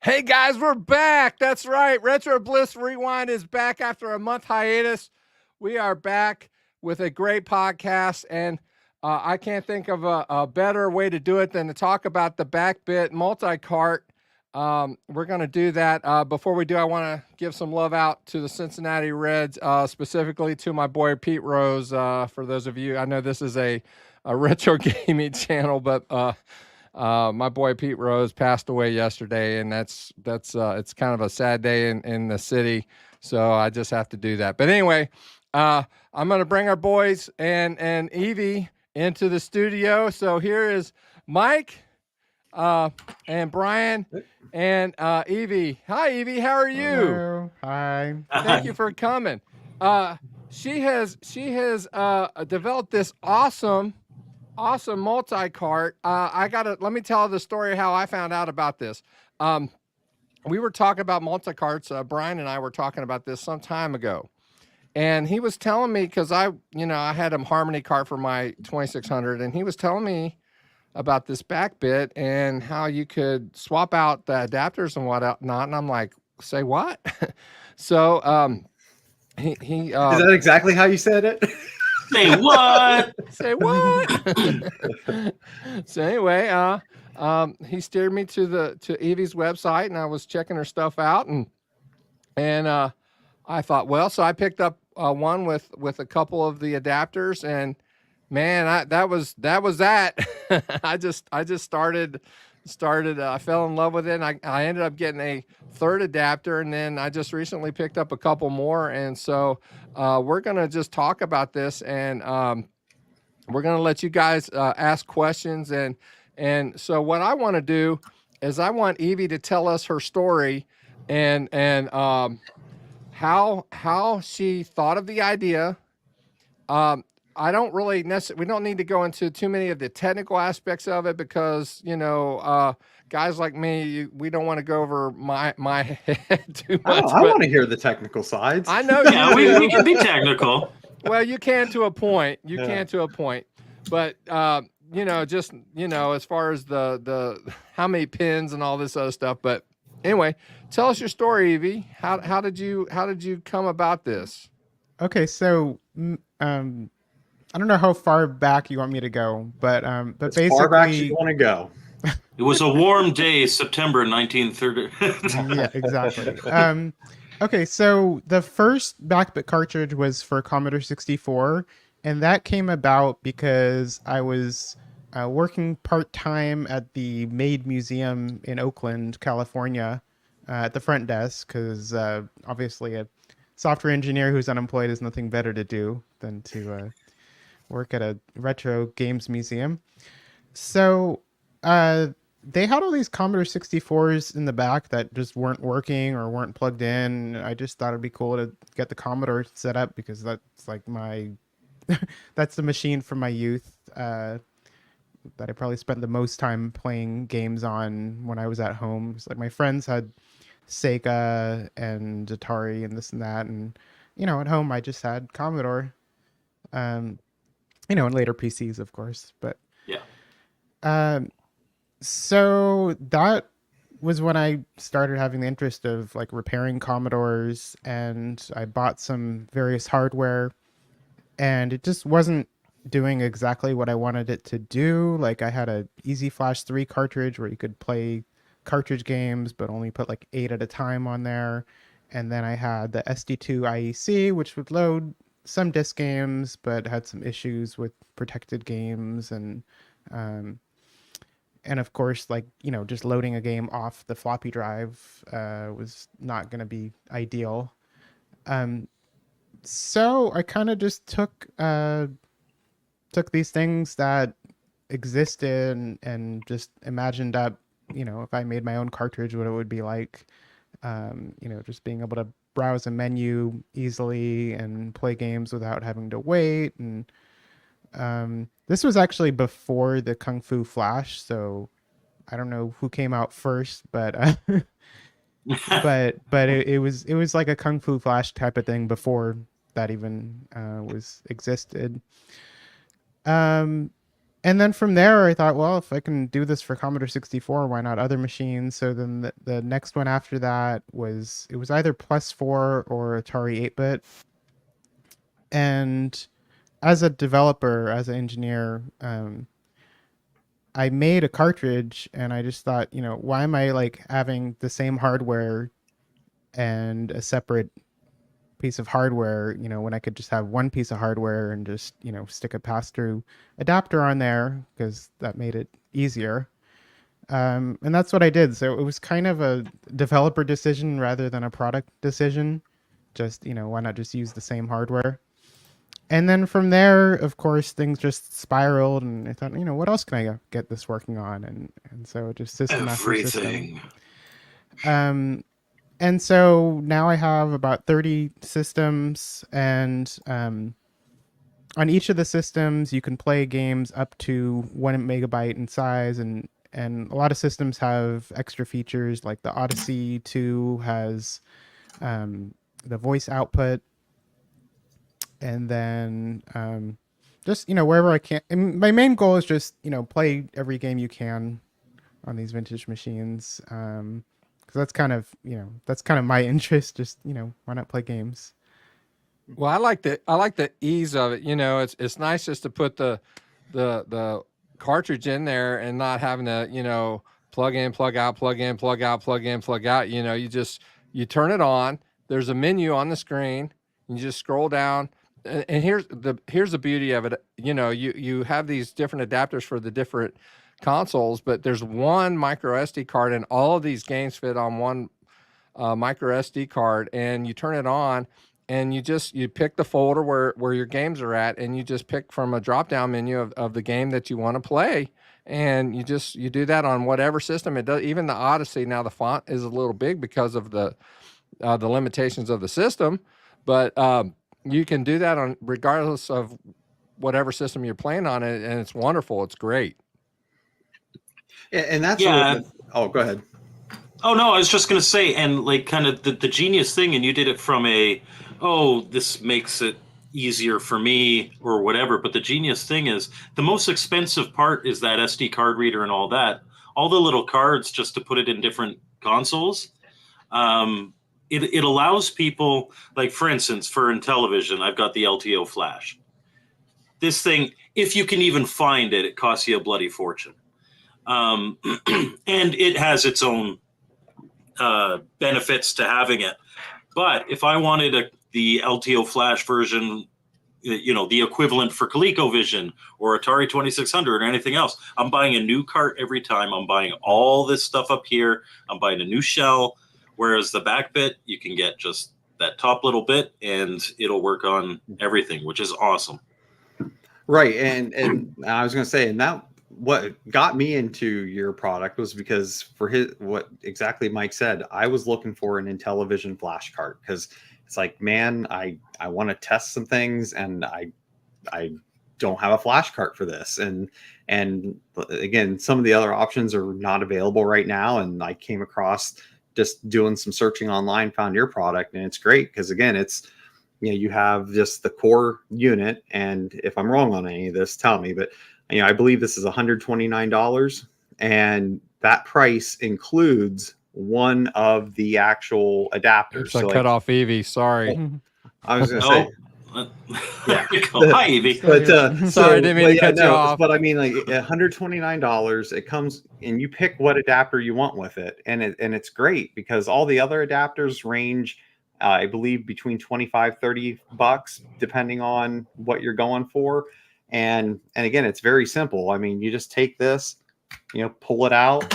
Hey guys, we're back. That's right. Retro Bliss Rewind is back after a month hiatus. We are back with a great podcast, and I can't think of a better way to do it than to talk about the BACKBIT Multicart. We're going to do that. Before we do, I want to give some love out to the Cincinnati Reds, specifically to my boy Pete Rose. For those of you, I know this is a retro gaming channel, but my boy Pete Rose passed away yesterday, and that's it's kind of a sad day in the city, so I just have to do that. But anyway, I'm going to bring our boys and Evie into the studio. So here is Mike, and Brian, and Evie. Hi, Evie. How are you? Hello. Hi. Thank you for coming. She has developed this awesome multi-cart. Let me tell the story how I found out about this. We were talking about multi-carts. Brian and I were talking about this some time ago, and he was telling me, because I had a Harmony cart for my 2600, and he was telling me about this BACKBIT and how you could swap out the adapters and whatnot. And I'm like, say what? So he is that exactly how you said it? Say what? Say what? So anyway, he steered me to Evie's website, and I was checking her stuff out, and I thought, well, so I picked up one with a couple of the adapters, and man, that was that. I just started. I fell in love with it, and I ended up getting a third adapter, and then I just recently picked up a couple more. And so we're going to just talk about this, and we're going to let you guys ask questions. And so what I want to do is I want Evie to tell us her story and how she thought of the idea. I don't really we don't need to go into too many of the technical aspects of it, because, guys like me, we don't want to go over my head too much. I want to hear the technical sides. I know. Yeah, we can be technical. Well, you can to a point. You can to a point. But, just, as far as the how many pins and all this other stuff. But anyway, tell us your story, Evie. How did you come about this? Okay, so I don't know how far back you want me to go, but as basically, far back as you want to go. It was a warm day, September 1930. Yeah, exactly. Okay, so the first BACKBIT cartridge was for Commodore 64, and that came about because I was working part-time at the Maid Museum in Oakland, California, at the front desk, because obviously a software engineer who's unemployed has nothing better to do than to work at a retro games museum. So they had all these Commodore 64s in the back that just weren't working or weren't plugged in. I just thought it'd be cool to get the Commodore set up, because that's like that's the machine from my youth that I probably spent the most time playing games on when I was at home. It's like my friends had Sega and Atari and this and that, and at home I just had Commodore. And later PCs, of course, but yeah. So that was when I started having the interest of like repairing Commodores, and I bought some various hardware, and it just wasn't doing exactly what I wanted it to do. Like I had a Easy Flash 3 cartridge where you could play cartridge games, but only put like 8 at a time on there. And then I had the SD2 IEC, which would load some disc games, but had some issues with protected games, and of course, like, just loading a game off the floppy drive was not going to be ideal. So I kind of just took these things that existed and just imagined up, if I made my own cartridge, what it would be like, just being able to browse a menu easily and play games without having to wait. And this was actually before the Kung Fu Flash, so I don't know who came out first, but but it was like a Kung Fu Flash type of thing before that even existed. And then from there, I thought, well, if I can do this for Commodore 64, why not other machines? So then the next one after that was either Plus 4 or Atari 8-bit. And as a developer, as an engineer, I made a cartridge, and I just thought, why am I like having the same hardware and a separate piece of hardware, when I could just have one piece of hardware and just, stick a pass-through adapter on there, because that made it easier. And that's what I did. So it was kind of a developer decision rather than a product decision. Just, why not just use the same hardware? And then from there, of course, things just spiraled, and I thought, what else can I get this working on? And so just system after system. And so now I have about 30 systems, and on each of the systems, you can play games up to 1 megabyte in size, and a lot of systems have extra features, like the Odyssey 2 has the voice output, and then just, wherever I can. And my main goal is just, play every game you can on these vintage machines. Because that's kind of my interest. Just, why not play games? Well, I like the ease of it. It's nice just to put the cartridge in there and not having to, plug in, plug out, plug in, plug out, plug in, plug out. You turn it on. There's a menu on the screen. You just scroll down. And here's the beauty of it. You have these different adapters for the different consoles, but there's one micro SD card, and all of these games fit on one micro SD card. And you turn it on, and you pick the folder where your games are at, and you just pick from a drop down menu of the game that you want to play, and you do that on whatever system it does. Even the Odyssey, now the font is a little big because of the limitations of the system, but you can do that on regardless of whatever system you're playing on it, and it's wonderful. It's great. And that's oh, go ahead. Oh no, I was just going to say, and like kind of the genius thing, and you did it from this makes it easier for me or whatever. But the genius thing is the most expensive part is that SD card reader and all that. All the little cards just to put it in different consoles. It allows people, like for instance, for Intellivision, I've got the LTO flash. This thing, if you can even find it, it costs you a bloody fortune. And it has its own benefits to having it. But if I wanted the LTO flash version, the equivalent for ColecoVision or Atari 2600 or anything else, I'm buying a new cart every time. I'm buying all this stuff up here. I'm buying a new shell. Whereas the BACKBIT, you can get just that top little bit and it'll work on everything, which is awesome. Right. And I was going to say, and that what got me into your product was because for what exactly Mike said, I was looking for an Intellivision flash cart because it's like, man, I want to test some things and I don't have a flash cart for this. And again, some of the other options are not available right now. And I came across just doing some searching online, found your product, and it's great because again, it's, you have just the core unit. And if I'm wrong on any of this, tell me, but I believe this is $129, and that price includes one of the actual adapters. So cut off Evie. Sorry. I was going to say, yeah. Hi, Evie. But sorry, didn't mean to cut you off. But I mean, like $129, it comes and you pick what adapter you want with it, and it's great because all the other adapters range, I believe, between $25-$30 depending on what you're going for. And again, it's very simple. I mean, you just take this, pull it out,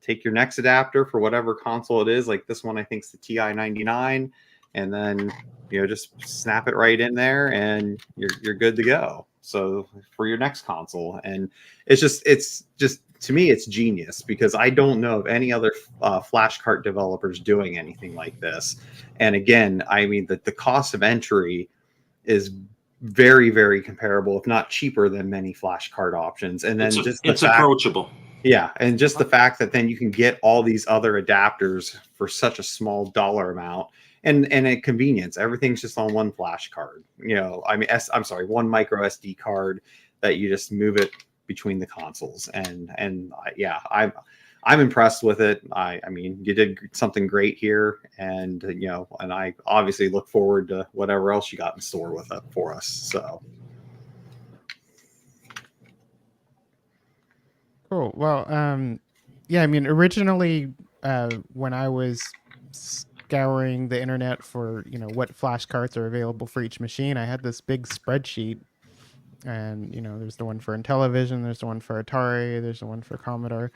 take your next adapter for whatever console it is. Like this one, I think is the TI-99, and then just snap it right in there, and you're good to go. So for your next console, and it's just to me, it's genius because I don't know of any other flash cart developers doing anything like this. And again, I mean the cost of entry is very, very comparable, if not cheaper than many flash card options. And then it's approachable. Yeah. And just the fact that then you can get all these other adapters for such a small dollar amount and a convenience. Everything's just on one flash card, one micro SD card that you just move it between the consoles. Yeah, I'm impressed with it. I mean, you did something great here, and and I obviously look forward to whatever else you got in store with it for us. So Cool. Well, yeah, I mean, originally, when I was scouring the internet for, what flash cards are available for each machine, I had this big spreadsheet, and, there's the one for Intellivision, there's the one for Atari, there's the one for Commodore.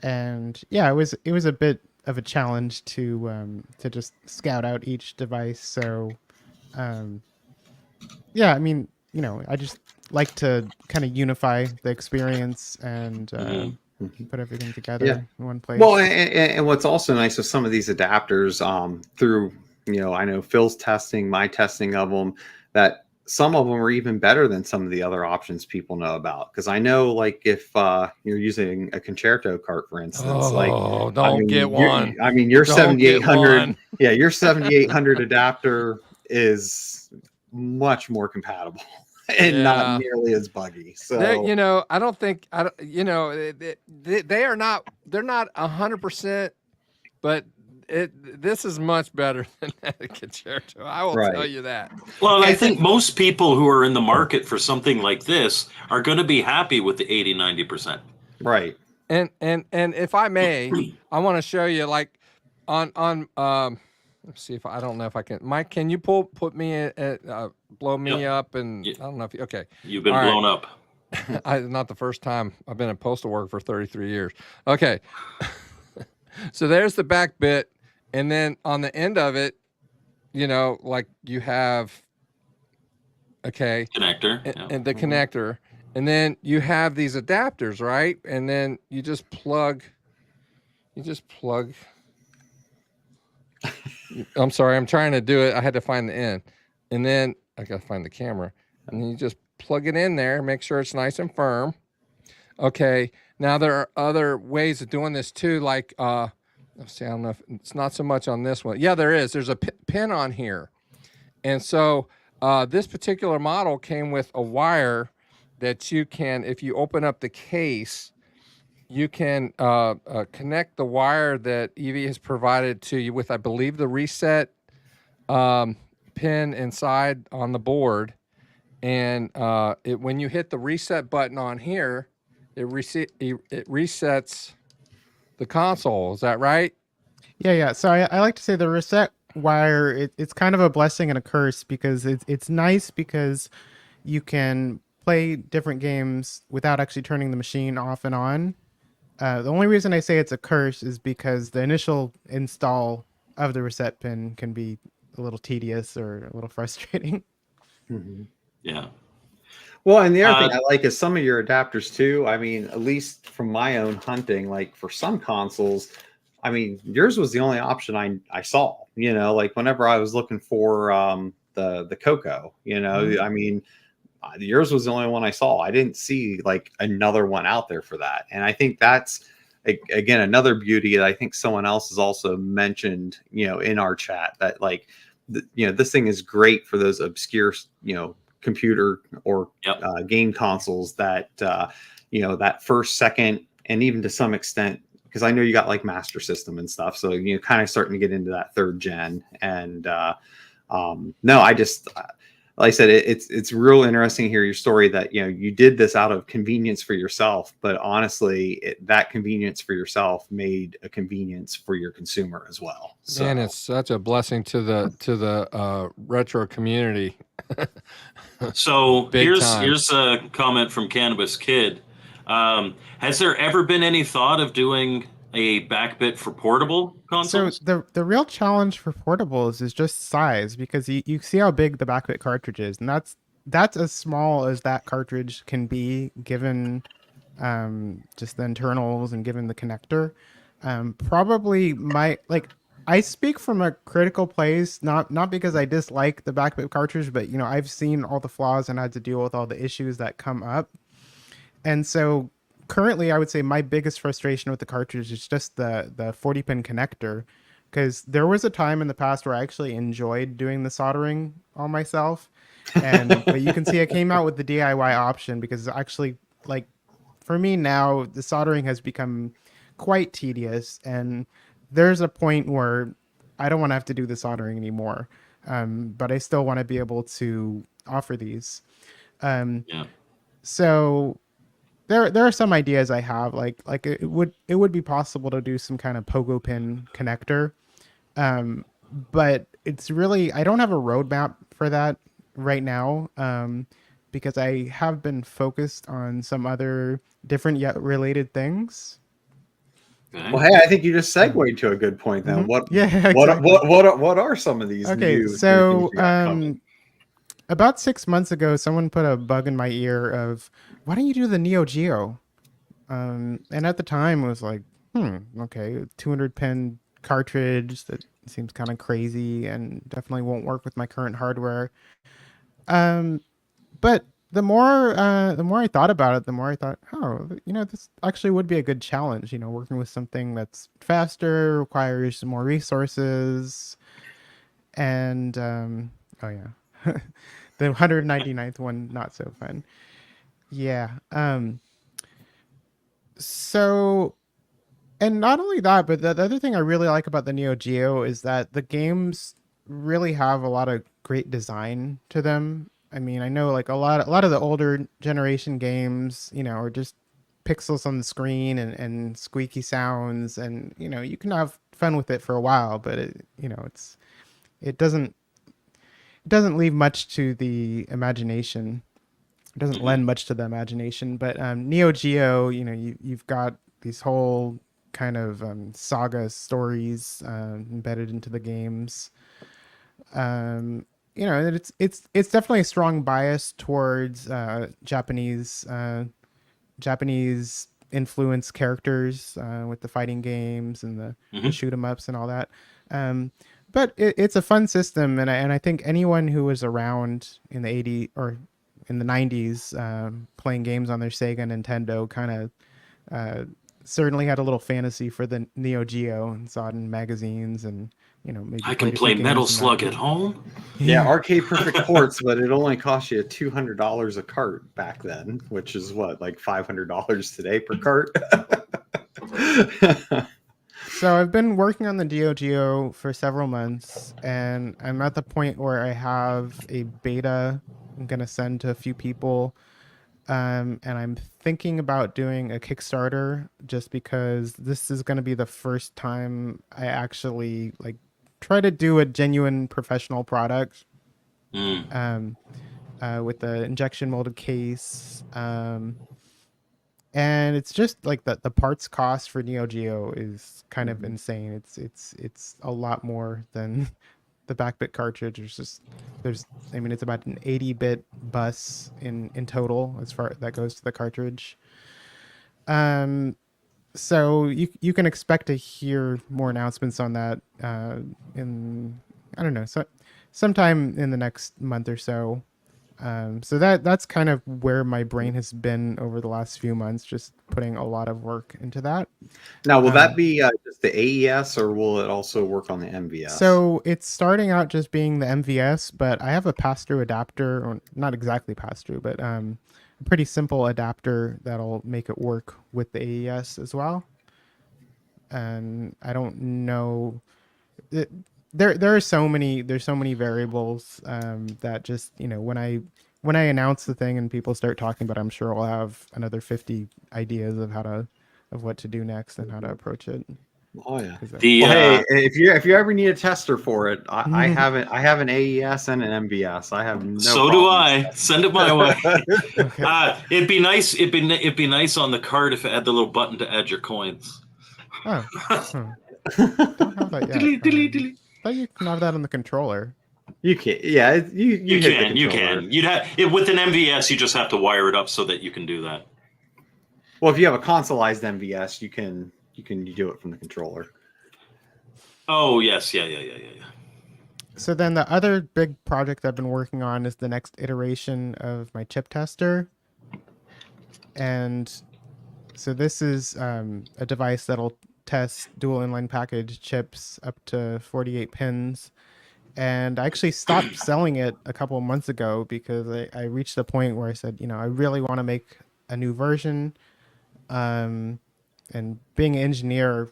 And yeah, it was a bit of a challenge to just scout out each device. So, yeah, I mean, I just like to kind of unify the experience and put everything together in one place. Well, and what's also nice with some of these adapters, through I know Phil's testing, my testing of them, that some of them are even better than some of the other options people know about. Because I know, like, if you're using a concerto cart, for instance, get one. Your 7800, your 7800 adapter is much more compatible and not nearly as buggy. So I don't think they are not. They're not 100%, but this is much better than that concerto. I will tell you that. Well, I think most people who are in the market for something like this are going to be happy with the 80-90%. Right. And if I may, I want to show you, like, on let's see if I don't know if I can. Mike, can you put me at blow me up? And I don't know if okay. You've been blown up. Not the first time. I've been in postal work for 33 years. Okay. So there's the BACKBIT, and then on the end of it, like you have connector and the connector, and then you have these adapters, right? And then you just plug. I'm sorry, I'm trying to do it. I had to find the end, and then I got to find the camera, and then you just plug it in there, make sure it's nice and firm. Okay, now there are other ways of doing this too, like let's see, I don't know if it's not so much on this one. Yeah, there is. There's a pin on here, and so this particular model came with a wire that you can, if you open up the case, you can connect the wire that Evie has provided to you with, I believe, the reset pin inside on the board. And when you hit the reset button on here, it resets the console. Is that right? Yeah. So I like to say the reset wire, it's kind of a blessing and a curse, because it's nice because you can play different games without actually turning the machine off and on. The only reason I say it's a curse is because the initial install of the reset pin can be a little tedious or a little frustrating. Mm-hmm. Yeah. Well, and the other thing I like is some of your adapters too. I mean, at least from my own hunting, like for some consoles, I mean, yours was the only option I saw, like whenever I was looking for the Coco, I mean, yours was the only one I saw. I didn't see like another one out there for that. And I think that's, again, another beauty that I think someone else has also mentioned, in our chat, that like, this thing is great for those obscure, computer or game consoles that, that first, second, and even to some extent, because I know you got like Master System and stuff. So, kind of starting to get into that third gen. And no, I just... like I said, it's real interesting to hear your story that, you did this out of convenience for yourself, but honestly, that convenience for yourself made a convenience for your consumer as well. So. And it's such a blessing to the retro community. So here's a comment from Cannabis Kid. Has there ever been any thought of doing a BACKBIT for portable consoles? So the real challenge for portables is just size, because you see how big the BACKBIT cartridge is, and that's as small as that cartridge can be, given just the internals and given the connector. Probably I speak from a critical place, not because I dislike the BACKBIT cartridge, but I've seen all the flaws and had to deal with all the issues that come up. And so currently, I would say my biggest frustration with the cartridge is just the 40-pin connector. because there was a time in the past where I actually enjoyed doing the soldering all myself. But you can see I came out with the DIY option because it's actually, like, for me now, the soldering has become quite tedious, and there's a point where I don't want to have to do the soldering anymore. But I still want to be able to offer these. Yeah. So there are some ideas I have, like it would be possible to do some kind of pogo pin connector. But it's really, I don't have a roadmap for that right now, because I have been focused on some other different yet related things. Okay. Well, hey, I think you just segued to a good point then. Mhm. What Yeah, exactly. what are some of these Okay, new so things you got coming? about 6 months ago, someone put a bug in my ear of, why don't you do the Neo Geo? And at the time, it was like, okay, 200 pin cartridge, that seems kind of crazy and definitely won't work with my current hardware. But the more I thought about it, the more I thought, oh, this actually would be a good challenge. Working with something that's faster, requires more resources, and oh yeah, the 199th one, not so fun. Yeah. So, and not only that, but the other thing I really like about the Neo Geo is that the games really have a lot of great design to them. I mean, I know, like, a lot of the older generation games, are just pixels on the screen and squeaky sounds, and you can have fun with it for a while, but it doesn't leave much to the imagination. It doesn't lend much to the imagination. But Neo Geo, you've got these whole kind of saga stories embedded into the games. And it's definitely a strong bias towards Japanese influence characters with the fighting games and the shoot 'em ups and all that. But it's a fun system, and I think anyone who was around in the '80s or in the '90s playing games on their Sega and Nintendo kind of certainly had a little fantasy for the Neo Geo and saw it in magazines, and maybe I can played a play few Metal games in Slug that. at home. Yeah, arcade perfect ports, but it only cost you $200 a cart back then, which is what, like $500 today per cart. So I've been working on the Neo Geo for several months, and I'm at the point where I have a beta I'm gonna send to a few people. And I'm thinking about doing a Kickstarter, just because this is going to be the first time I actually, like, try to do a genuine professional product, Mm. with the injection molded case. And it's just like the parts cost for Neo Geo is kind of insane. It's a lot more than the BACKBIT cartridge. I mean, it's about an 80-bit bus in total as far that goes to the cartridge. So you can expect to hear more announcements on that in, I don't know, sometime in the next month or so. So that's kind of where my brain has been over the last few months, just putting a lot of work into that. Now, will that be just the AES, or will it also work on the MVS? So it's starting out just being the MVS, but I have a pass-through adapter, or not exactly pass-through, but a pretty simple adapter that'll make it work with the AES as well. And I don't know. There's so many variables that just, when I announce the thing and people start talking about it, I'm sure I'll have another 50 ideas of what to do next and how to approach it. Oh yeah. The Well, hey, if you ever need a tester for it, I have an AES and an MVS. I have no. So do I. Send it my way. Okay. It'd be nice. It'd be nice on the card if it had the little button to add your coins. Oh, don't have that yet. Dilly, dilly, dilly. I thought you can have that on the controller. You can, yeah, you hit the can. You controller. can. You'd have it with an MVS. You just have to wire it up so that you can do that. Well, if you have a consoleized MVS, you can do it from the controller. Oh yes, yeah. So then the other big project I've been working on is the next iteration of my chip tester. And so this is a device that'll test dual inline package chips up to 48 pins. And I actually stopped selling it a couple of months ago because I reached a point where I said, I really want to make a new version. And being an engineer,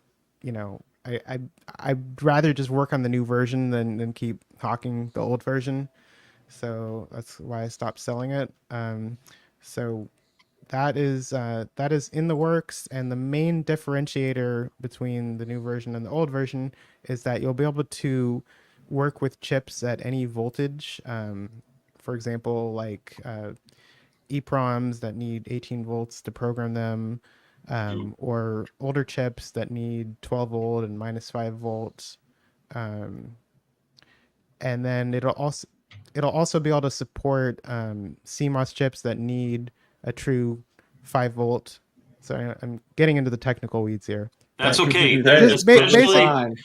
I'd rather just work on the new version than keep hawking the old version. So that's why I stopped selling it. So that is in the works, and the main differentiator between the new version and the old version is that you'll be able to work with chips at any voltage. For example, like EPROMs that need 18 volts to program them, or older chips that need 12 volt and -5 volts. And then it'll also be able to support CMOS chips that need a true 5 volt. So I'm getting into the technical weeds here. That's But okay. just Especially,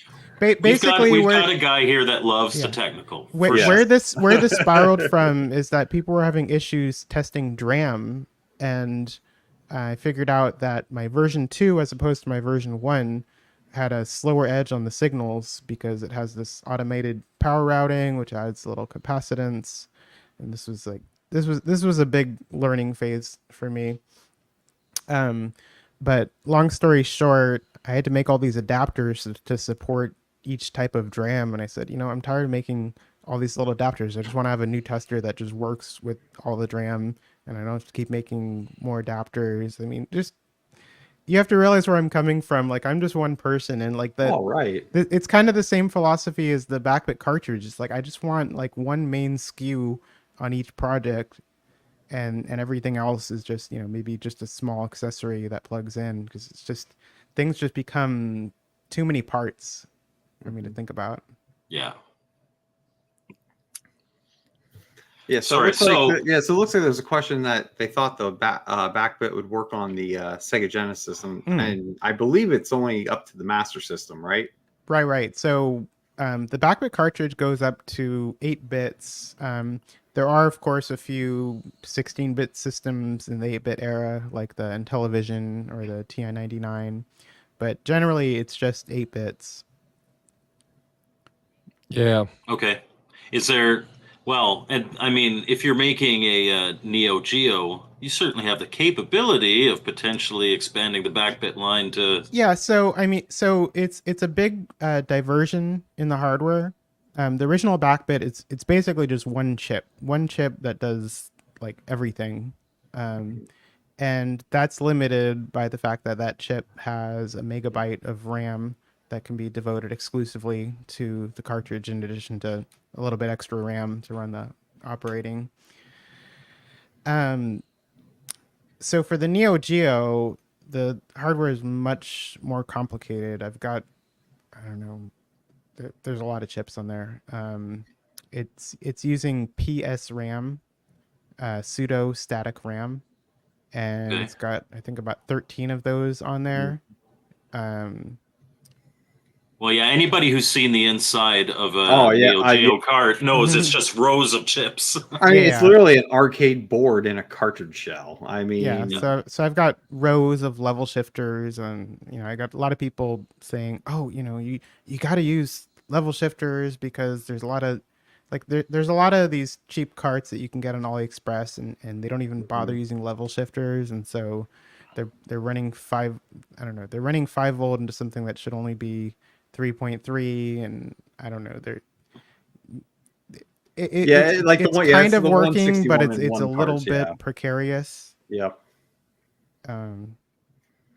basically, we've got a guy here that loves the technical. Where this spiraled from is that people were having issues testing DRAM, and I figured out that my version 2, as opposed to my version 1, had a slower edge on the signals because it has this automated power routing, which adds a little capacitance. And this was a big learning phase for me. But long story short, I had to make all these adapters to support each type of DRAM. And I said, I'm tired of making all these little adapters. I just want to have a new tester that just works with all the DRAM, and I don't have to keep making more adapters. I mean, just, you have to realize where I'm coming from. Like, I'm just one person, and like that. All right. It's kind of the same philosophy as the BACKBIT cartridge. It's like, I just want like one main SKU on each project, and everything else is just, maybe just a small accessory that plugs in, because it's just, things just become too many parts for me to think about. Yeah. Yeah, so it looks like there's a question that they thought the BACKBIT would work on the Sega Genesis, and I believe it's only up to the Master System, right? Right. So the BACKBIT cartridge goes up to 8 bits. There are, of course, a few 16-bit systems in the 8-bit era, like the Intellivision or the TI-99, but generally it's just 8 bits. Yeah. Okay. Is there... Well, and I mean, if you're making a Neo Geo, you certainly have the capability of potentially expanding the BACKBIT line to... Yeah, so I mean, it's a big diversion in the hardware. The original BACKBIT, it's basically just one chip that does like everything, and that's limited by the fact that chip has a megabyte of RAM that can be devoted exclusively to the cartridge, in addition to a little bit extra RAM to run the operating. So for the Neo Geo, the hardware is much more complicated. I've got, I don't know, there's a lot of chips on there. It's using PSRAM, pseudo static RAM, and it's got, I think, about 13 of those on there. Well, yeah, anybody who's seen the inside of a Neo Geo cart knows it's just rows of chips. I mean, it's literally an arcade board in a cartridge shell. I mean... Yeah, so I've got rows of level shifters, and, I got a lot of people saying, oh, you got to use level shifters because there's a lot of, like, there's a lot of these cheap carts that you can get on AliExpress, and they don't even bother using level shifters, and so they're running 5 volt into something that should only be 3.3, and I don't know, it's kind of working, but it's a little bit precarious. Yep.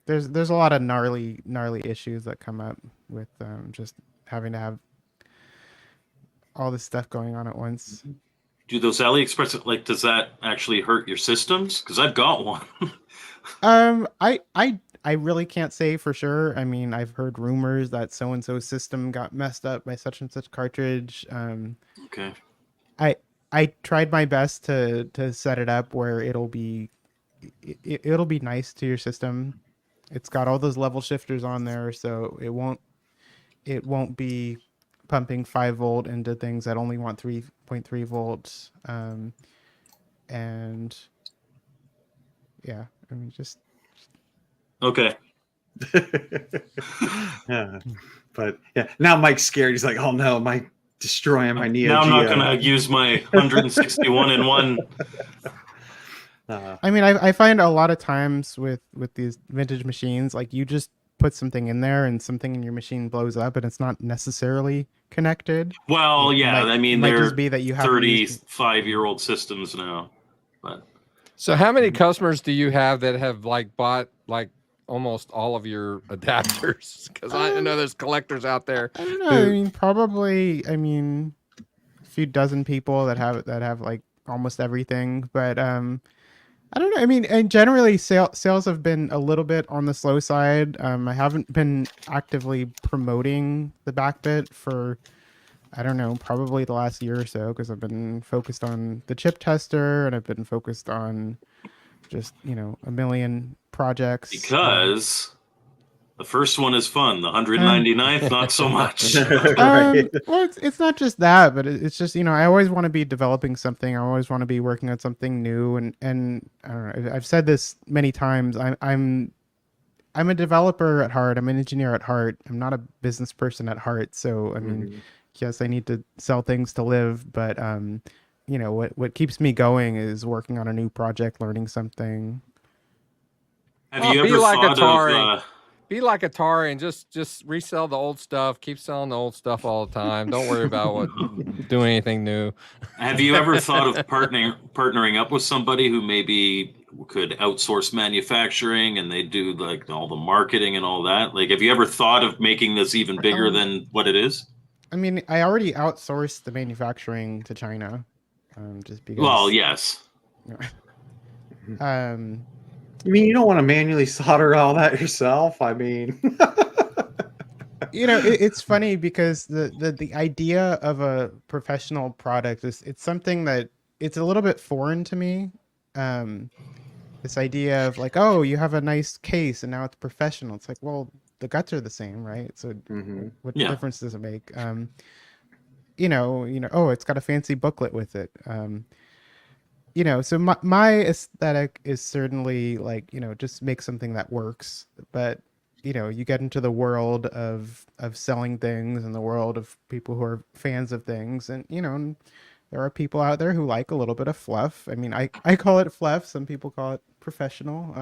There's a lot of gnarly issues that come up with just having to have all this stuff going on at once. Do those AliExpress, like, does that actually hurt your systems? Because I've got one. I really can't say for sure. I mean, I've heard rumors that so-and-so system got messed up by such and such cartridge. Okay. I tried my best to set it up where it'll be nice to your system. It's got all those level shifters on there, so it won't be pumping 5 volt into things that only want 3.3 volts. And yeah, I mean, just... Okay. Yeah. But yeah, now Mike's scared. He's like, oh no, am I destroying my Neo Now I'm Geo? not going to use my 161 in one. I mean, I find a lot of times with these vintage machines, like you just put something in there and something in your machine blows up and it's not necessarily connected. Well, yeah, I mean, might they're just be that you haven't used 35-year-old systems now. But So how many customers do you have that have like bought like almost all of your adapters? Because I know there's collectors out there. I don't know. I mean, probably. I mean, a few dozen people that have like almost everything. But I don't know. I mean, and generally, sales have been a little bit on the slow side. I haven't been actively promoting the BACKBIT for, I don't know, probably the last year or so, because I've been focused on the chip tester and I've been focused on just, you know, a million projects. because the first one is fun. The 199th, not so much. Right. Well, it's not just that, but it's just, you know, I always want to be developing something. I always want to be working on something new. And I don't know, I've said this many times. I'm a developer at heart. I'm an engineer at heart. I'm not a business person at heart. So, I mean, yes, I need to sell things to live, but you know, what keeps me going is working on a new project, learning something. Have Well, you be ever like thought Atari. of... Be like Atari and just resell the old stuff. Keep selling the old stuff all the time. Don't worry about doing anything new. Have you ever thought of partnering up with somebody who maybe could outsource manufacturing and they do like all the marketing and all that? Like, have you ever thought of making this even bigger than what it is? I mean, I already outsourced the manufacturing to China, just because. Well, yes. I mean, you don't want to manually solder all that yourself. I mean, you know, it's funny because the idea of a professional product it's something that it's a little bit foreign to me. This idea of like, oh, you have a nice case and now it's professional. It's like, well, the guts are the same, right? So what difference does it make? You know, oh, it's got a fancy booklet with it. You know, so my aesthetic is certainly like, you know, just make something that works. But, you know, you get into the world of selling things and the world of people who are fans of things. And, you know, there are people out there who like a little bit of fluff. I mean, I call it fluff. Some people call it professional.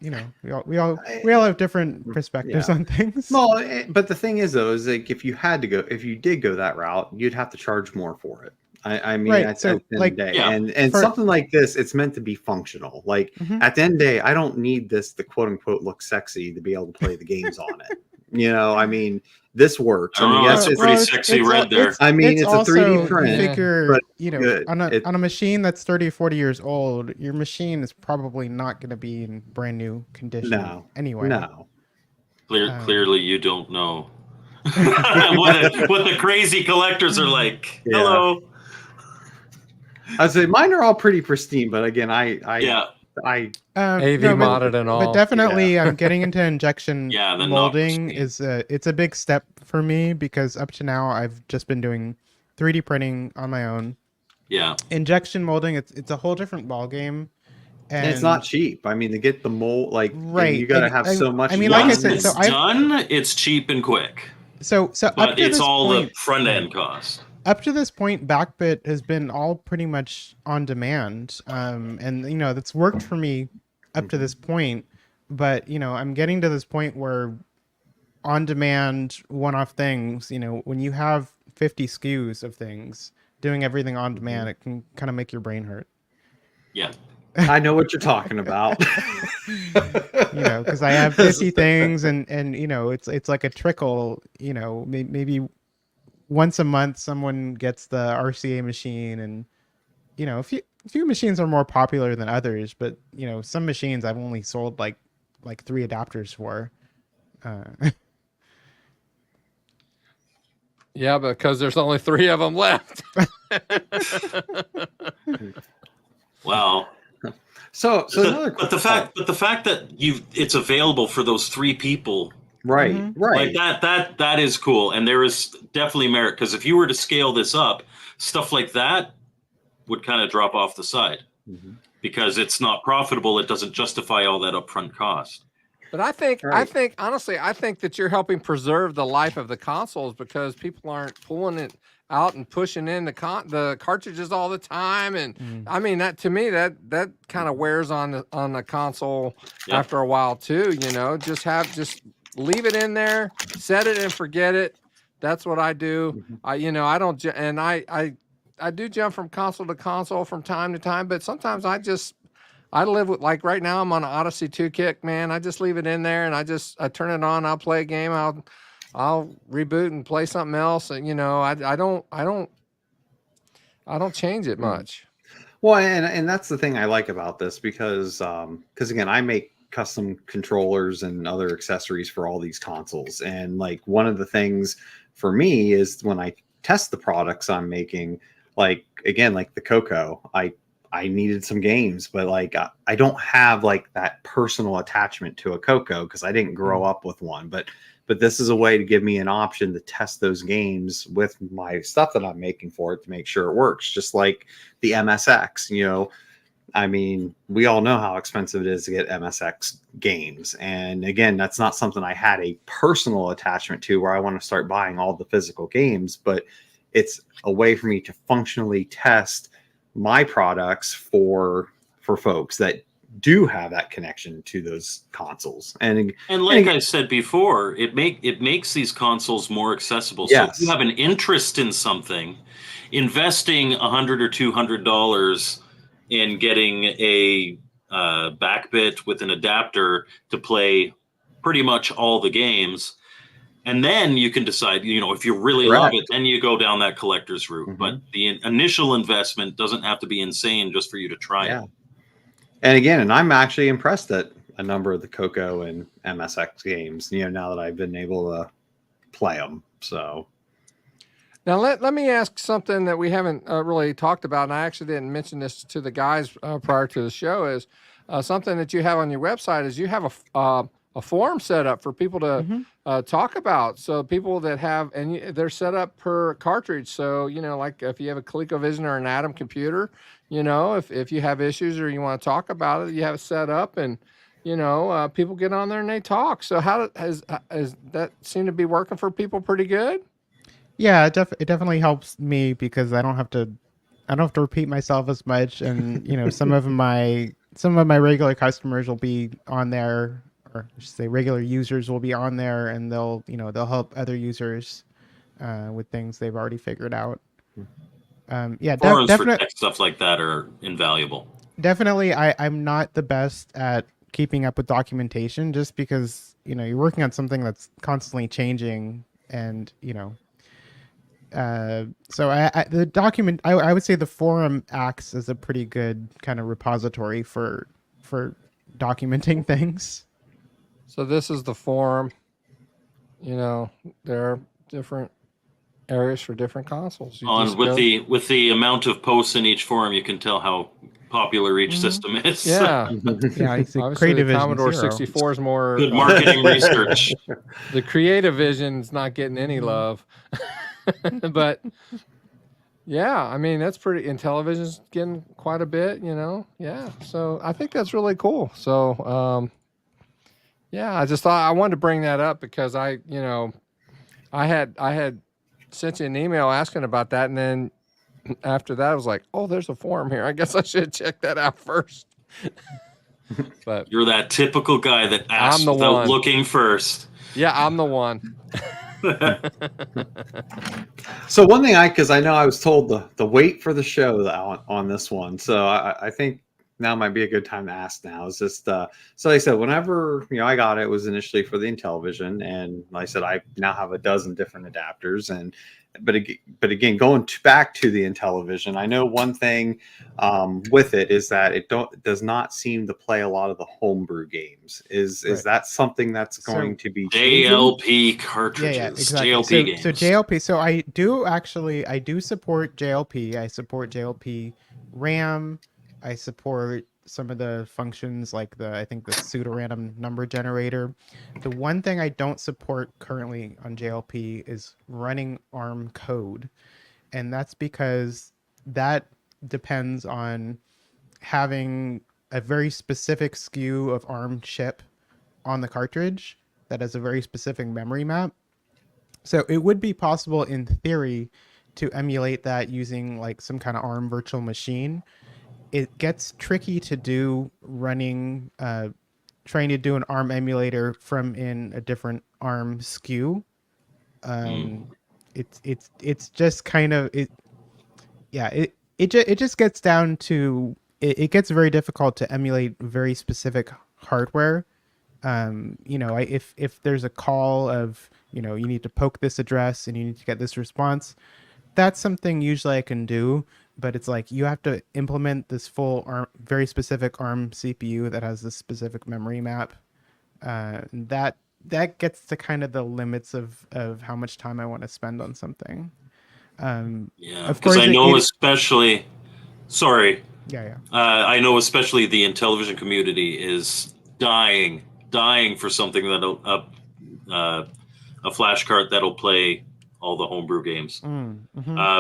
You know, we all have different perspectives on things. Well, but the thing is, though, is like if you did go that route, you'd have to charge more for it. I mean, right. at So, the end like, of the day. yeah. And something like this, it's meant to be functional. Like at the end of the day, I don't need this to quote unquote look sexy to be able to play the games on it. You know, I mean, this works. I mean, yes, it's pretty sexy red there. I mean, it's a 3D also, print. you figure, but you know, good. on a machine that's 30 or 40 years old, your machine is probably not going to be in brand new condition. No. Anyway. No. Clearly, you don't know what the crazy collectors are like. Yeah. Hello. I'd say mine are all pretty pristine, but again, AV modded and all. But definitely, getting into injection the molding it's a big step for me because up to now I've just been doing 3D printing on my own. Yeah. Injection molding, it's a whole different ball game. And it's not cheap. I mean, to get the mold, like, right, you got to have so much. I mean, love. like I said, Once it's done, it's cheap and quick. So but it's all the front end cost. Up to this point, BACKBIT has been all pretty much on demand, and you know that's worked for me up to this point. But you know, I'm getting to this point where on demand, one-off things. You know, when you have 50 SKUs of things, doing everything on demand, it can kind of make your brain hurt. Yeah. I know what you're talking about. You know, because I have 50 things, and you know, it's like a trickle. You know, maybe once a month someone gets the RCA machine, and you know, a few machines are more popular than others, but you know, some machines I've only sold like 3 adapters for. Yeah, because there's only 3 of them left. Well, so but the fact that it's available for those 3 people, right, like that is cool, and there is definitely merit, because if you were to scale this up, stuff like that would kind of drop off the side because it's not profitable. It doesn't justify all that upfront cost. But I think Right. honestly, I think that you're helping preserve the life of the consoles because people aren't pulling it out and pushing in the cartridges all the time. And I mean, that to me, that kind of wears on the console Yep. after a while too. Just leave it in there, set it and forget it. That's what I do. I don't, and I do jump from console to console from time to time, but sometimes I live with, like right now I'm on an Odyssey 2 kick, man. I just leave it in there and I turn it on, I'll play a game, I'll reboot and play something else. And I don't change it much. Well, and that's the thing I like about this because again, I make custom controllers and other accessories for all these consoles. And like one of the things for me is when I test the products I'm making, like again, like the Coco, I needed some games, but like I don't have like that personal attachment to a Coco because I didn't grow up with one. But this is a way to give me an option to test those games with my stuff that I'm making for it to make sure it works. Just like the MSX, I mean, we all know how expensive it is to get MSX games. And again, that's not something I had a personal attachment to where I want to start buying all the physical games, but it's a way for me to functionally test my products for folks that do have that connection to those consoles. And like I said before, it makes these consoles more accessible. Yes. So if you have an interest in something, investing $100 or $200 in getting a BACKBIT with an adapter to play pretty much all the games, and then you can decide, if you really love it, then you go down that collector's route. But the initial investment doesn't have to be insane just for you to try it. And again, and I'm actually impressed at a number of the Coco and MSX games, now that I've been able to play them. So now let me ask something that we haven't really talked about, and I actually didn't mention this to the guys prior to the show, is something that you have on your website is you have a forum set up for people to talk about. So people that have, and they're set up per cartridge. So, like if you have a ColecoVision or an Atom computer, if you have issues or you want to talk about it, you have it set up and, people get on there and they talk. So how has that seemed to be working for people pretty good? Yeah, it definitely helps me because I don't have to repeat myself as much. And, some of my regular customers will be on there, or I should say regular users will be on there, and they'll help other users with things they've already figured out. Forums for tech stuff like that are invaluable. Definitely, I'm not the best at keeping up with documentation just because, you're working on something that's constantly changing, and, so the document, I would say the forum acts as a pretty good kind of repository for documenting things. So this is the forum. There are different areas for different consoles. With the amount of posts in each forum, you can tell how popular each system is. Yeah. Obviously the Commodore 64 is more good marketing research. The Creative Vision's not getting any love. But yeah, I mean, that's pretty, Intellivision's getting quite a bit, yeah. So I think that's really cool. So yeah, I just thought I wanted to bring that up because I had sent you an email asking about that, and then after that I was like, oh, there's a forum here. I guess I should check that out first. But you're that typical guy that asks without looking first. Yeah, I'm the one. So one thing because I know I was told the wait for the show on this one. So I think now might be a good time to ask now. Is just so like I said, whenever I got it was initially for the Intellivision, and like I said, I now have a dozen different adapters. And but again, going back to the Intellivision, I know one thing with it is that it does not seem to play a lot of the homebrew games. Is that something that's going to be JLP cartridges? Yeah, exactly. JLP games. So JLP. So I do support JLP. I support JLP RAM. I support some of the functions like I think the pseudorandom number generator. The one thing I don't support currently on JLP is running ARM code. And that's because that depends on having a very specific SKU of ARM chip on the cartridge that has a very specific memory map. So it would be possible in theory to emulate that using like some kind of ARM virtual machine. It gets tricky to do running, trying to do an ARM emulator from in a different ARM SKU. It's just kind of it. Yeah, it just gets down to it gets very difficult to emulate very specific hardware. If there's a call of, you need to poke this address and you need to get this response, that's something usually I can do, but it's like you have to implement this full ARM, very specific ARM CPU that has this specific memory map. That gets to kind of the limits of how much time I want to spend on something. Yeah, of because course I know especially. Sorry. Yeah. I know especially the Intellivision community is dying for something that'll a flash card that'll play all the homebrew games.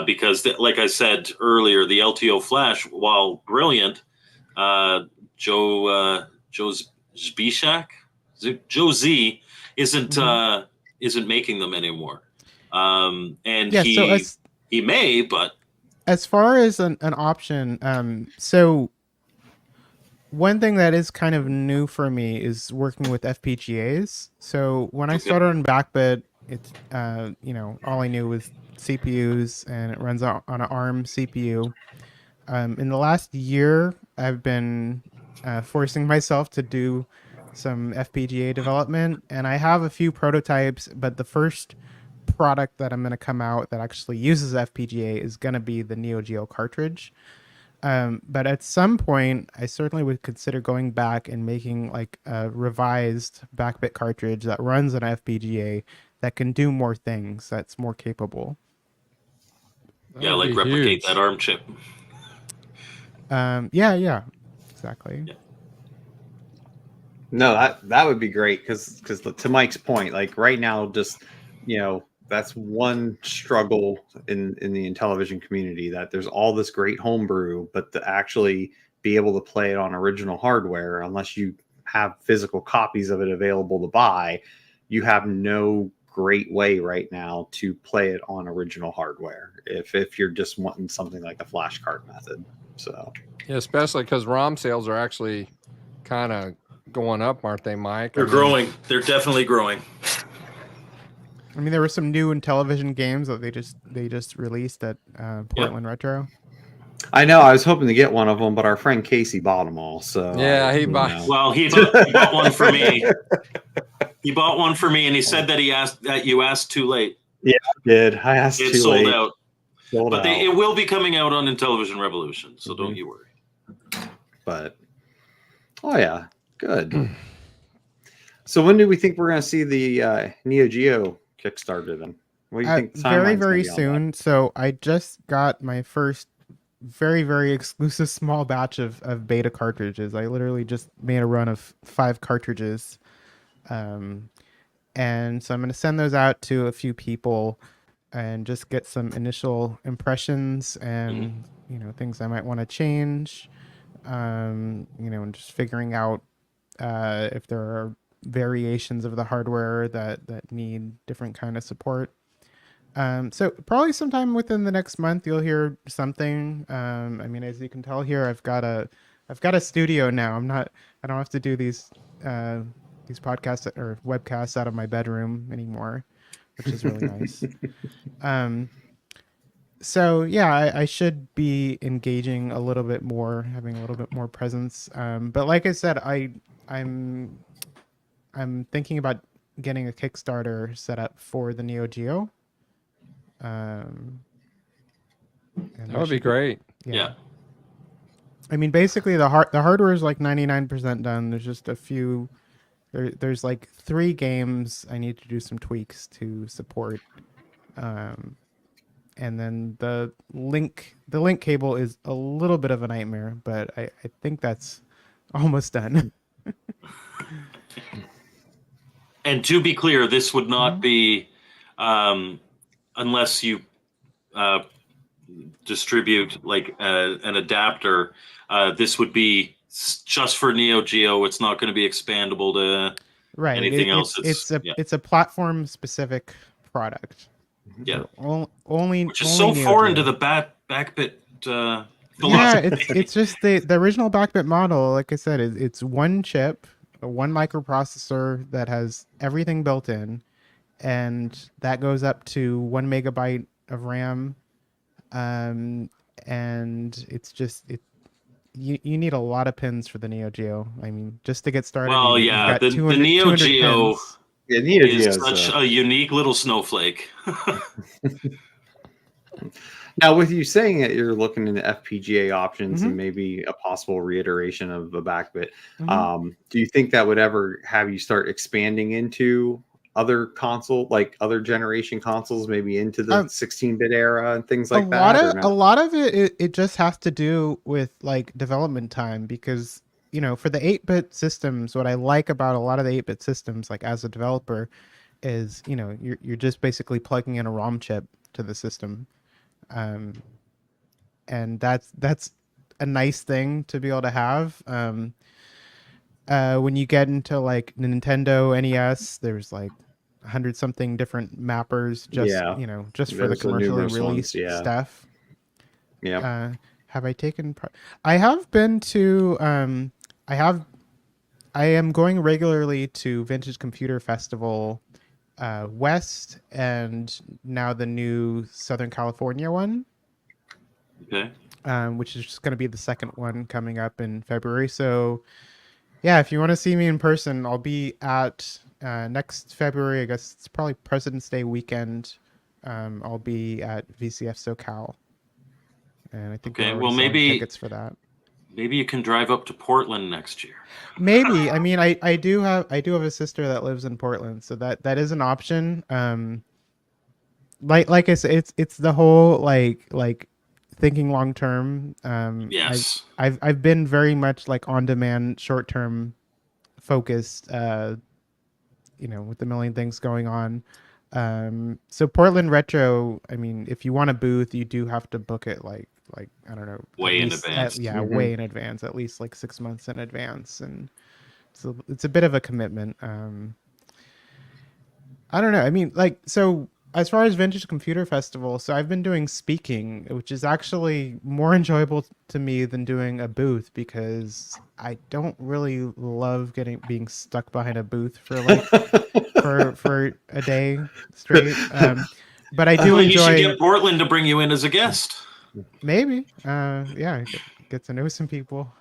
Because, like I said earlier, the LTO flash, while brilliant, Joe Zbishak, Joe Z isn't making them anymore. And Yeah, he may, but as far as an option, so one thing that is kind of new for me is working with FPGAs. So when I started on BACKBIT, it's all I knew was CPUs, and it runs on an ARM CPU. In the last year, I've been forcing myself to do some FPGA development, and I have a few prototypes, but the first product that I'm going to come out that actually uses FPGA is going to be the Neo Geo cartridge. But at some point, I certainly would consider going back and making like a revised BACKBIT cartridge that runs an FPGA that can do more things, that's more capable. Yeah, like replicate that ARM chip. Yeah, exactly. Yeah. No, that would be great because to Mike's point, like right now, just that's one struggle in the Intellivision community, that there's all this great homebrew, but to actually be able to play it on original hardware, unless you have physical copies of it available to buy, you have no great way right now to play it on original hardware if you're just wanting something like a flash card method. So yeah, especially because ROM sales are actually kind of going up, aren't they, Mike? They're growing. They're definitely growing. I mean, there were some new Intellivision games that they just released at Portland Retro. I know. I was hoping to get one of them, but our friend Casey bought them all. So yeah, he bought. Well, he bought one for me. He bought one for me, and he said that you asked too late. Yeah, I did. I asked too late. It sold out. But it will be coming out on Intellivision Revolution, so don't you worry. But yeah, good. So when do we think we're going to see the Neo Geo Kickstarter then? What do you think? Very soon. So I just got my first very, very exclusive small batch of beta cartridges. I literally just made a run of 5 cartridges. And so I'm going to send those out to a few people and just get some initial impressions and, things I might want to change. And just figuring out if there are variations of the hardware that need different kind of support. So probably sometime within the next month, you'll hear something. I mean, as you can tell here, I've got a studio now. I don't have to do these podcasts or webcasts out of my bedroom anymore, which is really nice. So yeah, I should be engaging a little bit more, having a little bit more presence. But like I said, I'm thinking about getting a Kickstarter set up for the Neo Geo. That would be great. Yeah. I mean, basically the hardware is like 99% done. There's just a few. There's like 3 games I need to do some tweaks to support. And then the link cable is a little bit of a nightmare, but I think that's almost done. And to be clear, this would not be unless you distribute like an adapter. This would be just for Neo Geo. It's not going to be expandable to Right. Anything else, yeah. it's a platform specific product. Yeah. So only Which is only so Neo foreign Geo. to the BACKBIT Yeah, philosophy. it's just the original BACKBIT model. Like I said, it's one chip, one microprocessor that has everything built in, and that goes up to 1 MB of RAM. Um, and it's just you need a lot of pins for the Neo Geo. I mean, just to get started, Well, you've yeah, got the 200 Neo Geo pins. Yeah, Neo is Geo's, such a unique little snowflake. now, with you saying that you're looking into FPGA options Mhm. and maybe a possible reiteration of a backbit, Mhm. do you think that would ever have you start expanding into other console, like other generation consoles, maybe into the Um, 16-bit era and things like that, or a not? lot of it just has to do with like development time because for the 8-bit systems, what I like about a lot of the 8-bit systems, like as a developer, is you're just basically plugging in a ROM chip to the system, um, and that's a nice thing to be able to have. When you get into like Nintendo NES, there's like 100 something different mappers Yeah, just for the there's the commercially numerous ones. released Yeah, stuff. yeah. Uh, have I taken? I have been to. I am going regularly to Vintage Computer Festival West, and now the new Southern California one, Okay. which is just going to be the second one coming up in February. So yeah, if you want to see me in person, I'll be at next February. I guess it's probably President's Day weekend. I'll be at VCF SoCal, and I think they're Okay. already Well, selling tickets for that. maybe you can drive up to Portland next year. Maybe. I mean, I do have a sister that lives in Portland, so that is an option. Like I said, it's the whole like thinking long term. Yes. I've been very much like on demand, short term focused. With the million things going on. So Portland Retro, I mean, if you want a booth, you do have to book it like I don't know, at Way in least advance. way in advance, at least like 6 months in advance, and so it's a bit of a commitment. I don't know. I mean, like, so as far as Vintage Computer Festival, so I've been doing speaking, which is actually more enjoyable to me than doing a booth because I don't really love being stuck behind a booth for like for a day straight. But I do Well, you should enjoy get Portland to bring you in as a guest. maybe. Yeah, get to know some people.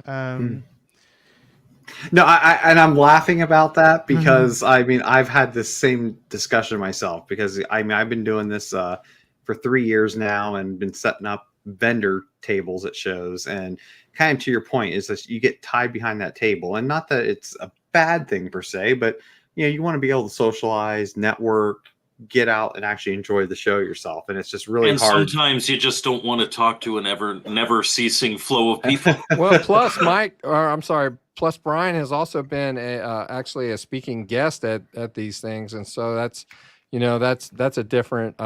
No, and I'm laughing about that Mhm. because I mean I've had this same discussion myself because I mean I've been doing this for 3 years now and been setting up vendor tables at shows, and kind of to your point is that you get tied behind that table, and not that it's a bad thing per se, but you want to be able to socialize, network, get out and actually enjoy the show yourself, and it's just really And hard. sometimes you just don't want to talk to an never ceasing flow of people. Well, plus plus Brian has also been actually a speaking guest at these things, and so that's that's a different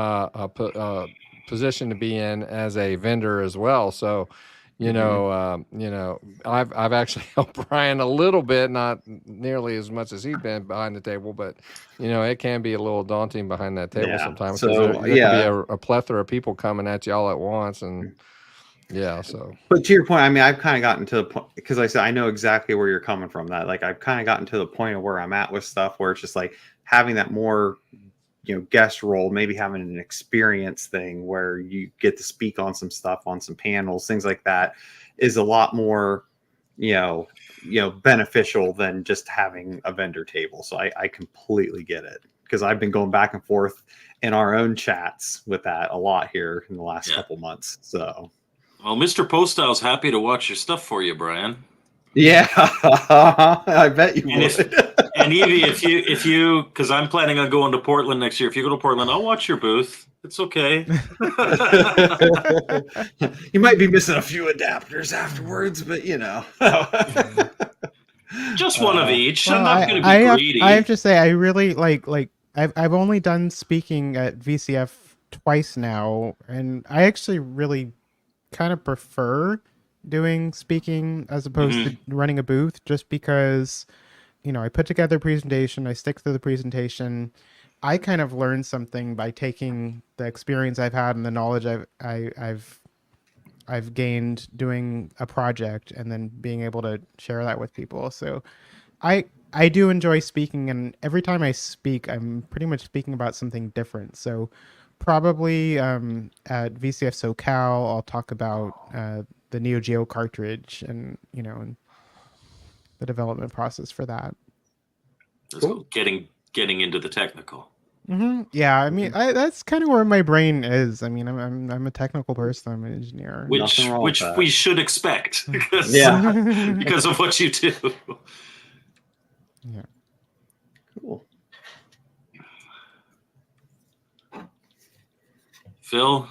position to be in as a vendor as well. So I've actually helped Brian a little bit, not nearly as much as he's been behind the table, but it can be a little daunting behind that table Yeah. sometimes because So there could be a plethora of people coming at you all at once, and yeah, so. But to your point, I mean, I've kind of gotten to the point because I said I know exactly where you're coming from. That like I've kind of gotten to the point of where I'm at with stuff where it's just like having that more, guest role, maybe having an experience thing where you get to speak on some stuff, on some panels, things like that, is a lot more, beneficial than just having a vendor table. So I completely get it because I've been going back and forth in our own chats with that a lot here in the last couple months. So. Well, Mr. Postow's happy to watch your stuff for you, Brian. Yeah, I bet you would. And Evie, if you, because I'm planning on going to Portland next year. If you go to Portland, I'll watch your booth. It's okay. You might be missing a few adapters afterwards, but just one of each. Well, I'm not going to be greedy. I have to say, I really like I've only done speaking at VCF twice now, and I actually really kind of prefer doing speaking as opposed to running a booth, just because I put together a presentation, I stick to the presentation. I kind of learned something by taking the experience I've had and the knowledge I've gained doing a project and then being able to share that with people. So I do enjoy speaking, and every time I speak, I'm pretty much speaking about something different. So probably at VCF SoCal, I'll talk about the Neo Geo cartridge and and the development process for that. So getting into the technical. Yeah, I mean, that's kind of where my brain is. I mean, I'm a technical person. I'm an engineer. Which we should expect because Yeah. because of what you do. Yeah. Cool. Phil,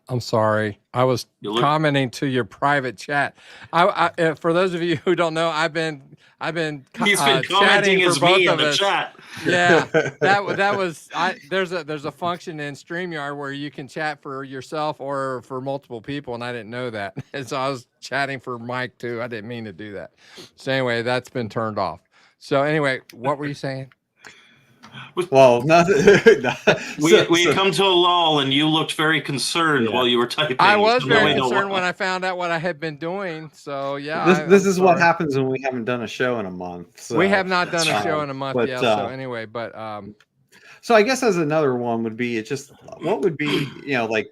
I'm sorry. I was commenting to your private chat. For those of you who don't know, I've been he's been commenting for as both me in of the us. chat. Yeah, that was. There's a function in StreamYard where you can chat for yourself or for multiple people, and I didn't know that, and so I was chatting for Mike too. I didn't mean to do that. So anyway, that's been turned off. So anyway, what were you saying? Well, nothing. We come to a lull, and you looked very concerned while you were typing. I was very concerned when I found out what I had been doing. So yeah, this is what happens when we haven't done a show in a month. So. We have not done a show in a month yet. So anyway, but so I guess as another one would be, it's just what would be like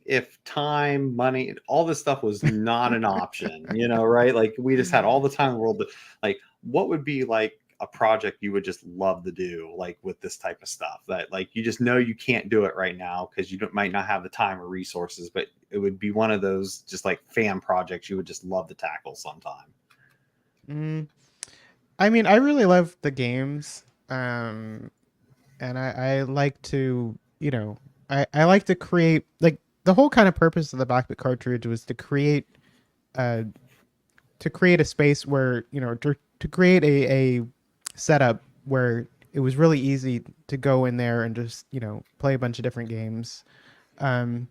if time, money, all this stuff was not an option, right? Like we just had all the time in the world. Like what would be like a project you would just love to do, like with this type of stuff that like you just know you can't do it right now because you might not have the time or resources, but it would be one of those just like fan projects you would just love to tackle sometime. I mean, I really love the games, and I like to I like to create, like, the whole kind of purpose of the BACKBIT cartridge was to create a space where to create a setup where it was really easy to go in there and just play a bunch of different games, and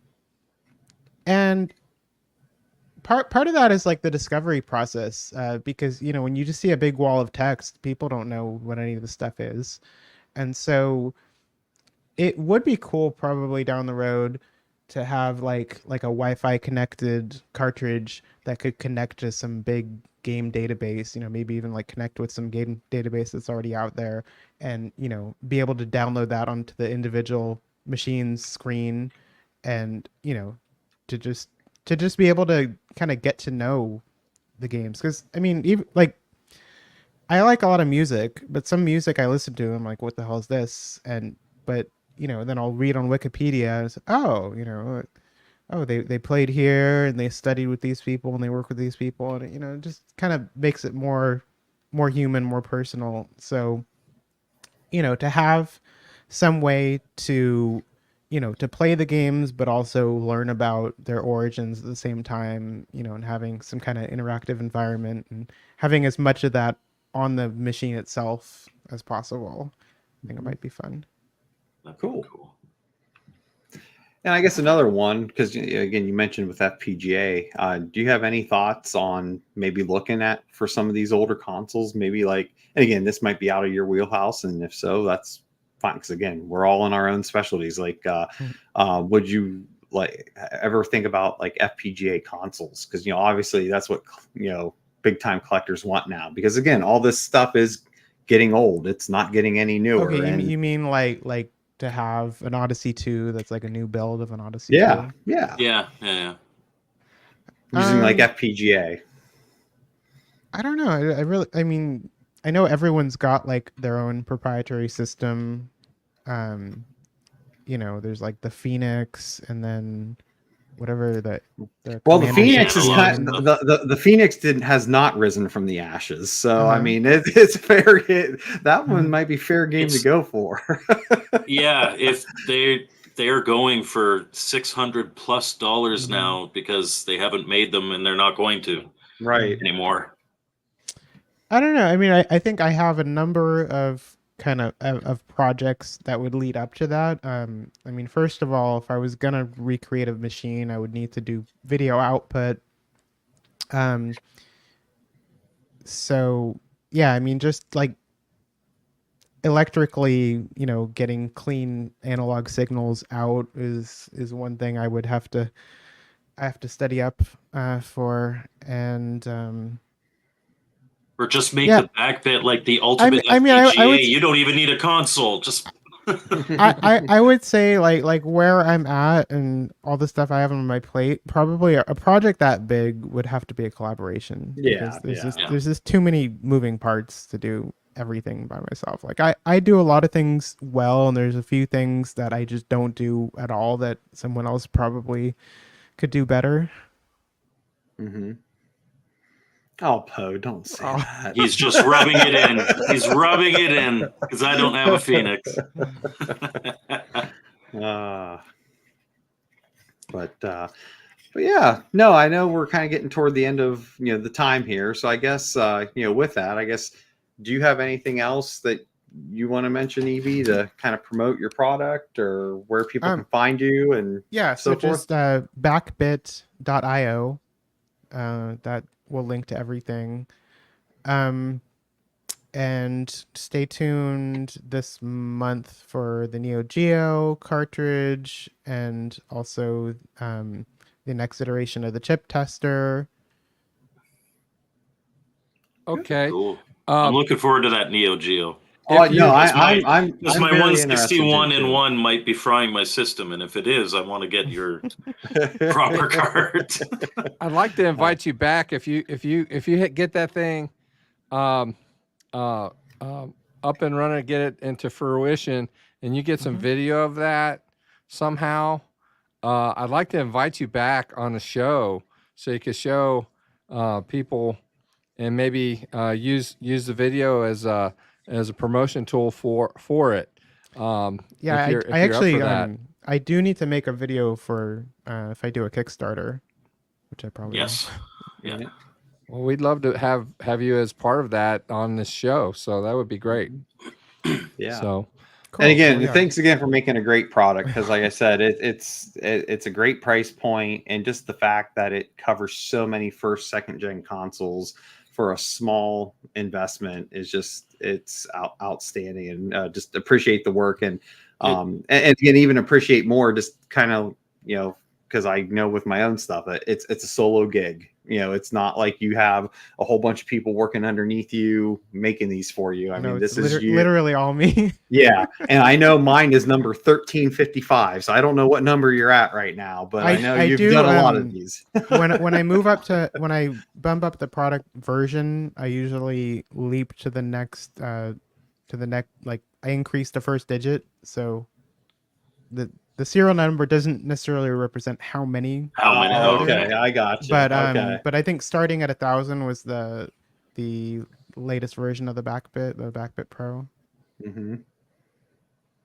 part of that is like the discovery process, because when you just see a big wall of text, people don't know what any of the stuff is, and so it would be cool probably down the road to have like a Wi-Fi connected cartridge that could connect to some big game database, maybe even like connect with some game database that's already out there, and be able to download that onto the individual machine's screen, and to just be able to kind of get to know the games. Because I mean, even like, I like a lot of music, but some music I listen to, I'm like, what the hell is this? But then I'll read on Wikipedia and say, oh, they played here and they studied with these people and they work with these people, and it just kind of makes it more human, more personal. So to have some way to to play the games but also learn about their origins at the same time, and having some kind of interactive environment and having as much of that on the machine itself as possible, I think it might be fun. Cool. And I guess another one, because again, you mentioned with FPGA, do you have any thoughts on maybe looking at for some of these older consoles? Maybe like, and again, this might be out of your wheelhouse, and if so, that's fine. Because again, we're all in our own specialties. Like, would you like ever think about like FPGA consoles? Because obviously that's what big time collectors want now. Because again, all this stuff is getting old. It's not getting any newer. Okay, you mean like to have an Odyssey 2 that's like a new build of an Odyssey 2? Yeah. Using like FPGA. I don't know. I mean, I know everyone's got like their own proprietary system. There's like the Phoenix, and then whatever the Phoenix is the Phoenix has not risen from the ashes, so I mean it's fair. That one might be fair game to go for. Yeah, if they're going for $600+ now because they haven't made them and they're not going to anymore. I don't know. I mean, I think I have a number of kind of projects that would lead up to that. I mean, first of all, if I was gonna recreate a machine, I would need to do video output. So yeah, I mean, just like electrically, getting clean analog signals out is one thing I have to study up for, and Or just make yeah, the BACKBIT like the ultimate I mean, I FPGA. would You don't even need a console. Just I would say like where I'm at and all the stuff I have on my plate, probably a project that big would have to be a collaboration, because Yeah, yeah. Yeah. there's just too many moving parts to do everything by myself. Like I do a lot of things well, and there's a few things that I just don't do at all that someone else probably could do better. Mm-hmm. Oh, Poe, don't say Oh. that. he's just rubbing it in. He's rubbing it in because I don't have a Phoenix. But yeah, no, I know we're kind of getting toward the end of the time here, so I guess with that, I guess, do you have anything else that you want to mention, Evie, to kind of promote your product or where people can find you and Yeah, so forth? just backbit.io. That will link to everything. And stay tuned this month for the Neo Geo cartridge, and also the next iteration of the chip tester. Okay. Cool. I'm looking forward to that Neo Geo. Oh If you- no, I'm I'm my very 161 interested and too. 1 might be frying my system, and if it is, I want to get your proper card. I'd like to invite you back if you get that thing up and running, get it into fruition, and you get some video of that somehow. I'd like to invite you back on the show so you could show people, and maybe use the video as a promotion tool for it. Yeah, if you're I actually up for that. I do need to make a video for if I do a Kickstarter, which I probably Yes. Yeah. Well, we'd love to have you as part of that on this show, so that would be great. Yeah. So, cool. And again, Well, yeah. thanks again for making a great product, because like I said, it's a great price point, and just the fact that it covers so many first, second gen consoles for a small investment is just outstanding, and just appreciate the work, and again, even appreciate more just kind of because I know with my own stuff that it's a solo gig. It's not like you have a whole bunch of people working underneath you making these for you. I No, mean, it's this is you. literally all me. Yeah, and I know mine is number 1355, so I don't know what number you're at right now, but I know you've done a lot of these. when I bump up the product version, I usually leap to the next like I increase the first digit, so the serial number doesn't necessarily represent how many. Okay, I got you. But okay. but I think starting at 1,000 was the latest version of the BACKBIT Pro. Mm-hmm.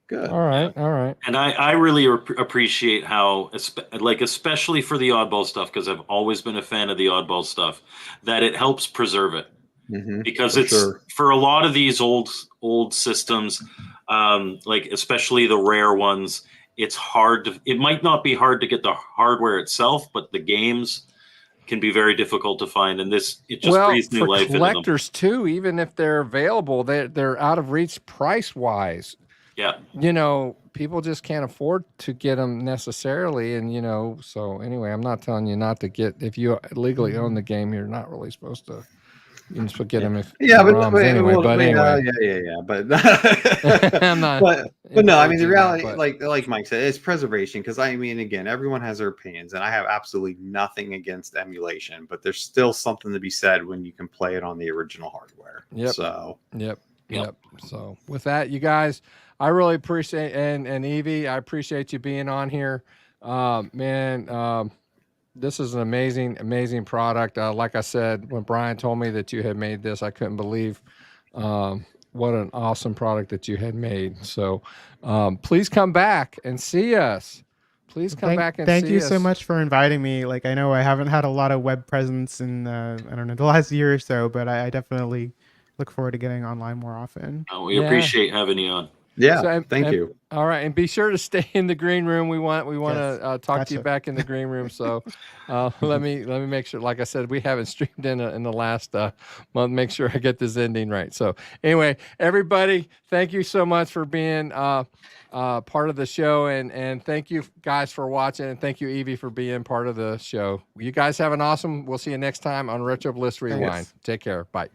Good. all right. And I really appreciate how, especially for the oddball stuff, because I've always been a fan of the oddball stuff, that it helps preserve it. Mm-hmm. Because for a lot of these old systems, especially the rare ones, it's hard it might not be hard to get the hardware itself, but the games can be very difficult to find, and it just breathes new life into them. Collectors too, even if they're available, they're out of reach price wise. Yeah. People just can't afford to get them necessarily, and so anyway, I'm not telling you not to get, if you legally own the game, you're not really supposed to. You can still get them if anyway. But I'm not. But no, I mean the reality, but like Mike said, it's preservation. Because I mean, again, everyone has their opinions, and I have absolutely nothing against emulation, but there's still something to be said when you can play it on the original hardware. Yep. So. Yep. So with that, you guys, I really appreciate, and Evie, I appreciate you being on here, man. This is an amazing product. Like I said, when Brian told me that you had made this, I couldn't believe what an awesome product that you had made. So please come back and see us. Please come back and see us. Thank you so much for inviting me. Like, I know I haven't had a lot of web presence in, I don't know, the last year or so, but I definitely look forward to getting online more often. We appreciate having you on. Yeah, So, thank you. All right, and be sure to stay in the green room. We want Yes, to talk to you gotcha. back in the green room. So let me make sure. Like I said, we haven't streamed in the last month. Make sure I get this ending right. So anyway, everybody, thank you so much for being part of the show, and thank you guys for watching, and thank you, Evie, for being part of the show. You guys have an awesome. We'll see you next time on Retro Bliss Rewind. Thanks. Take care. Bye.